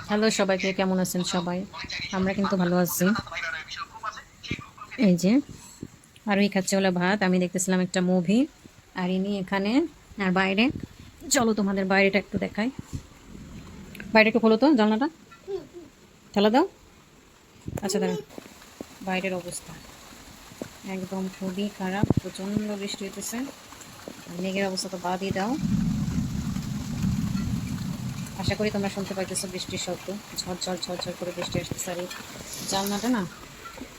Hello সবাইকে, কেমন আছেন সবাই? আমরা কিন্তু ভালো আছি। এই যে আর ওই খাচ্ছে হলো ভাত, আমি দেখতেছিলাম একটা মুভি। আর ইনি এখানে। আর বাইরে, চলো তোমাদের বাইরেটা একটু দেখাই। বাইরে একটু খোলো তো জানলাটা, ঠেলা দাও। আচ্ছা দাঁড়া, বাইরের অবস্থা একদম খুবই খারাপ, প্রচণ্ড বৃষ্টি হইতেছে। আর মেঘের অবস্থা তো বাদই দাও। আশা করি তোমরা শুনতে পাইতেছো বৃষ্টির শব্দ। ঝরঝর ঝরঝর করে বৃষ্টি আসতেছে। আর এই জানলাটা না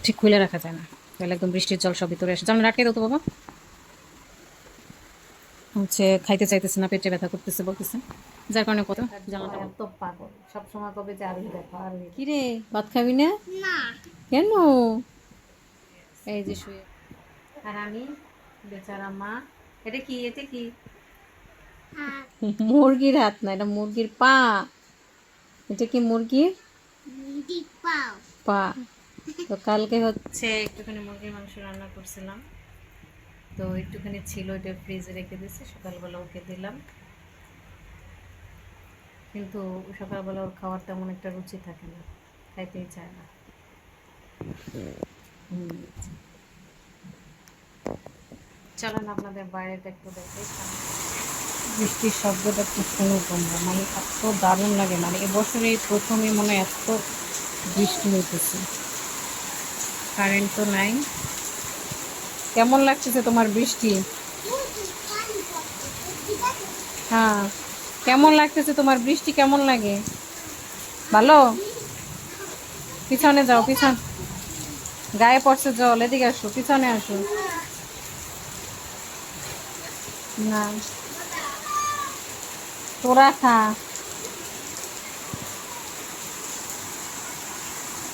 ঠিক খুলে রাখা যায় না, তাহলে একদম বৃষ্টির জল সব ভিতরে আসে। জানলা আটকে দাও তো বাবা। হচ্ছে খাইতে চাইতেছে না, পেটে ব্যথা করতেছে বলতেছে, যার কারণে কত জানলাটা এত পাগল, সবসময় কবে যে আরবি দেখো আরবি। কি রে, ভাত খাবি না? কেন? এই যে শুয়ে। আর আমি বেচারা মা। এটা কি, এটা কি? মুরগির হাত না, এটা মুরগির পা। এটা কি মুরগির পা। তো কালকে হচ্ছে একটুখানি মুরগির মাংস রান্না করছিলাম, তো একটুখানি ছিল, এটা ফ্রিজে রেখে দিয়েছি, সকালবেলা ওকে দিলাম। কিন্তু সকালবেলা ওর খাওয়ার তেমন একটা রুচি থাকে না, খাইতেই চায় না। চলেন আপনাদের বাইরেটা একটু দেখে। বৃষ্টির শব্দটা একটু শুনো তোমরা, মানে এত দারুণ লাগে। মানে এবছরে প্রথমে মনে হয় এত বৃষ্টি হইতেছে। কারেন্ট তো নাই। কেমন লাগতেছে তোমার বৃষ্টি? হ্যাঁ, কেমন লাগতেছে তোমার বৃষ্টি? কেমন লাগে? ভালো? পিছনে যাও, পিছন গায়ে পড়ছে জল, এদিকে আসো, পিছনে আসো। না, তোরা খা।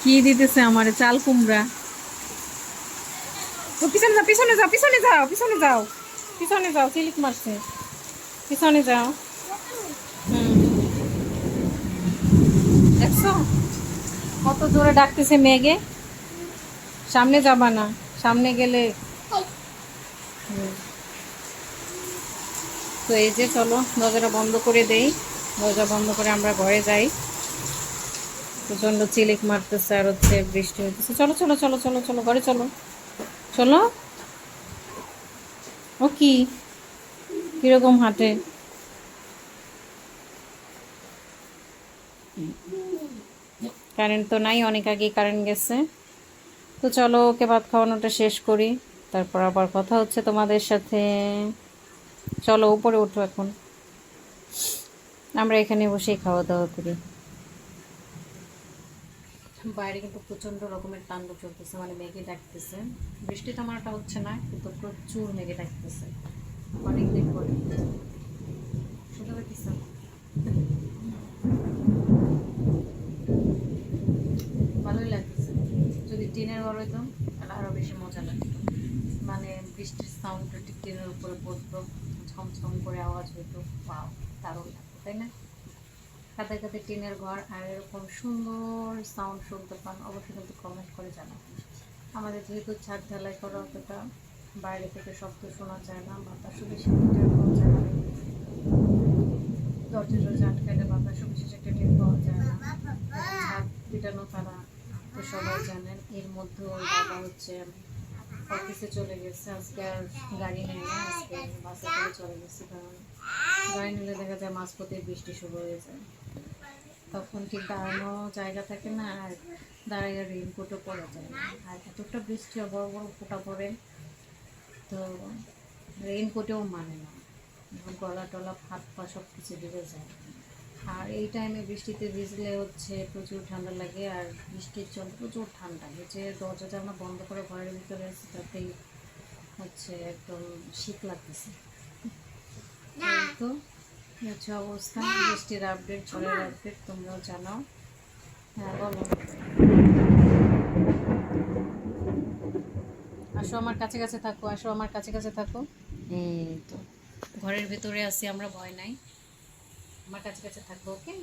কি দিতেছে আমারে? চাল কুমড়া। তো পিছনে যাও, পিছনে যাও, পিছনে যাও, পিছনে যাও, পিছনে যাও, চিলিক মারছে। পিছনে যাও। হুম, দেখছো কত জোরে ডাকতেছে মেঘে। সামনে যাবা না, সামনে গেলে। হুম। তো এই যে চলো দরজাটা বন্ধ করে দেই। দরজা বন্ধ করে আমরা ঘরে যাই। প্রচন্ড চিলিক মারতেছে আর হচ্ছে বৃষ্টি হইতেছে। চলো চলো চলো চলো চলো ঘরে চলো। চলো। ও কি, কিরকম হাঁটে? কারেন্ট তো নাই, অনেক আগেই কারেন্ট গেছে। তো চলো ওকে ভাত খাওয়ানোটা শেষ করি, তারপর আবার কথা হচ্ছে তোমাদের সাথে। চলো উপরে উঠো এখন, আমরা এখানে বসেই খাওয়া দাওয়া করি। বাইরে কিন্তু প্রচণ্ড রকমের তাণ্ডব চলতেছে, মানে মেঘে ডাকতেছে। বৃষ্টি তেমনটা হচ্ছে না, কিন্তু প্রচুর মেঘে ডাকতেছে অনেকদিন পরে। শুনতে পাচ্ছিস? ভালোই লাগতেছে। যদি টিনের ঘর হইতো তাহলে আরও বেশি মজা লাগতো। মানে বৃষ্টির সাউন্ডটা ঠিক টিনের উপরে পড়তো, ঝমঝম করে আওয়াজ হইতো। পাও, দারুণ লাগতো তাই না? কাতে কাতে টিনের ঘর আর এরকম সুন্দর সাউন্ড শুনতে পান, অবশ্যই কিন্তু কমেন্ট করে জানাবেন। আমাদের যেহেতু ছাদ ঢালাই করা, অতটা বাইরে থেকে শব্দ শোনা যায় না, বাতাসও বেশি টের পাওয়া যায় না। দরজা টরজা আটকালে বাতাসও বেশি একটা টের পাওয়া যায় না। ছাদ পিটানো তারা তো সবাই জানেন। এর মধ্যে ওর বাবা হচ্ছে অফিসে চলে গেছে, আজকে আর গাড়ি নেয় না, আজকে বাসে করে চলে গেছে। কারণ গাড়ি নিলে দেখা যায় মাঝপথে বৃষ্টি শুরু হয়ে যায়, তখন ঠিক দাঁড়ানো জায়গা থাকে না, আর দাঁড়াইয়া রেইনকোটও পরা যায় না। আর এতটা বৃষ্টি হয়, বড় বড় ফোঁটা পড়ে, তো রেইনকোটেও মানে না, গলা টলা হাত পা সব কিছু ভিজে যায়। আর এই টাইমে বৃষ্টিতে ভিজলে হচ্ছে প্রচুর ঠান্ডা লাগে, আর বৃষ্টির জল প্রচুর ঠান্ডা। যে দরজা জানলা বন্ধ করে ঘরের ভিতরে আছে, তাতেই হচ্ছে একদম শীত লাগতেছে। তো হচ্ছে অবস্থা, বৃষ্টির আপডেট, ঝড়ের আপডেট তোমরাও জানাও। হ্যাঁ বলো। আসো আমার কাছে কাছে থাকো, আসো আমার কাছে কাছে থাকো। এই তো ঘরের ভেতরে আছি আমরা, ভয় নাই, আমার কাছে কাছে থাকবো, ওকে?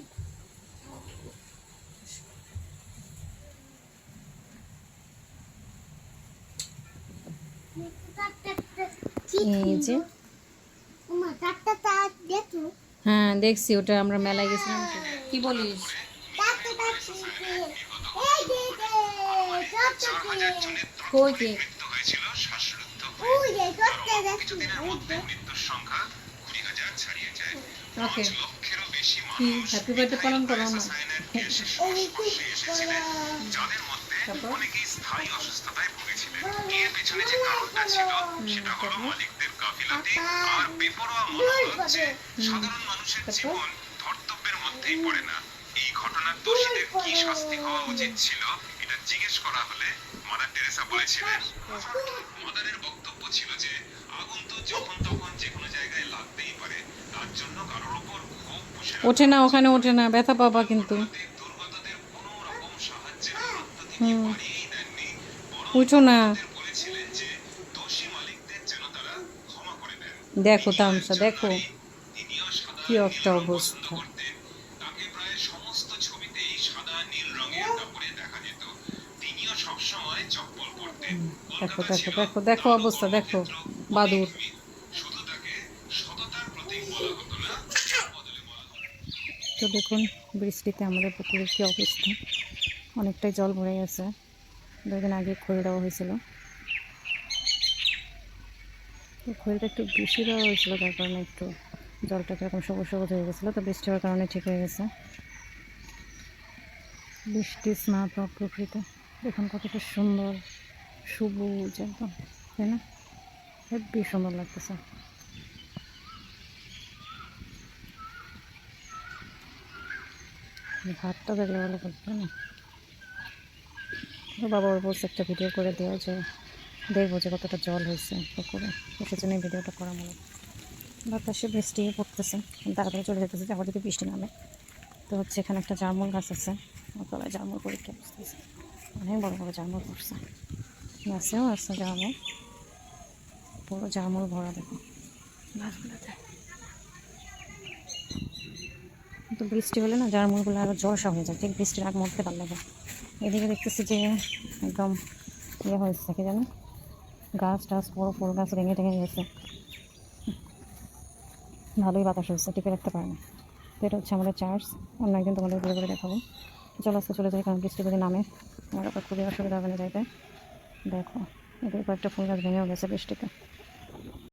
এই যে, হ্যাঁ দেখছি, ওটা আমরা মেলায় গেছিলাম তো। কি বলিস? কই কি ওকে কি হ্যাপি বার্থডে পালন করো আমার তারপর তারপর ধর্তব্যের মধ্যেই পড়ে না। এই ঘটনার দোষীদের কি শাস্তি হওয়া উচিত ছিল এটা জিজ্ঞেস করা হলে মাদার টেরেসা বলেছিলেন, মাদারের বক্তব্য ছিল যে আগুন তো যখন তখন যে কোনো জায়গায় লাগতেই পারে, তার জন্য কারোর উপর ক্ষোভ বসে ওঠে না, ওখানে ওঠে না, ব্যথা পাবা কিন্তু। দুর্গতদের কোনো রকম সাহায্যের গুরুত্ব তিনি বাড়িয়েই দেননি, বরং উঠো না, তাদের বলেছিলেন যে দোষী মালিকদের যেন তারা ক্ষমা করে দেন। দেখো তামসা, দেখো তিনিও সাদা কি নীল একটা রং পছন্দ অবস্থা। করতেন। তাকে প্রায় সমস্ত ছবিতেই সাদা নীল রঙের কাপড়ে দেখা যেত। তিনিও সবসময় চপ্পল পরতেন। দেখো কলকাতা দেখো ছিল দেখো দেখো তার অবস্থা, দেখো কর্মক্ষেত্র বাদুর। অনেক ভিড়। শুধু তাকে সততার প্রতীক বলা হতো না, বদলে বলা হতো। তো দেখুন বৃষ্টিতে আমাদের পুকুরের কী অবস্থা, অনেকটাই জল ভরে গেছে। 2 দিন আগে খোল দেওয়া হয়েছিল, তো খোলটা একটু বেশি দেওয়া হয়েছিল, যার কারণে একটু জলটা কীরকম সবুজ সবুজ হয়ে গেছিলো। তো বৃষ্টি হওয়ার কারণে ঠিক হয়ে গেছে। বৃষ্টি স্নাত প্রকৃতি দেখুন কতটা সুন্দর, সবুজ একদম, তাই না? হেব্বি সুন্দর লাগতেছে। ভাতটা দেখলে ভালো করতে না, তো বাবা ওর বলছে একটা ভিডিও করে দেওয়া যে দেখবো যে কতটা জল হয়েছে পুকুরে, তো সেজন্য ভিডিওটা করা মূলত। বাতাসে বৃষ্টি পড়তেছে, তাড়াতাড়ি চলে যেতেছে, আবার যদি বৃষ্টি নামে। তো হচ্ছে এখানে একটা জারমুল গাছ আছে, তলায় জারমুল পরীক্ষা বুঝতেছে, অনেক বড় বড় জারমুল পড়ছে, গাছেও আছে জারমুল, পুরো জারমুল ভরা দেখো গাছগুলোতে। তো বৃষ্টি হলে না জারমুলগুলো আরও জলসা হয়ে যায়, ঠিক বৃষ্টির আগ মুহূর্তে ভালো লাগে। এদিকে দেখতেছি যে একদম ইয়ে হয়েছে, কি জানো, গাছ টাছ পুরো ফুল গাছ ভেঙে টেঙে গেছে, ভালোই বাতাস হয়েছে, টিকে রাখতে পারে না। তো এটা হচ্ছে আমাদের চার্জ, অন্য একদিন তোমাদের ঘুরে ঘুরে দেখাবো। চলো আজকে চলে যাই, কারণ বৃষ্টি যদি নামে আমার আবার খুবই অসুবিধা হবে না যাইতে। দেখো এদিকে কয়েকটা ফুল গাছ ভেঙেও গেছে বৃষ্টিতে।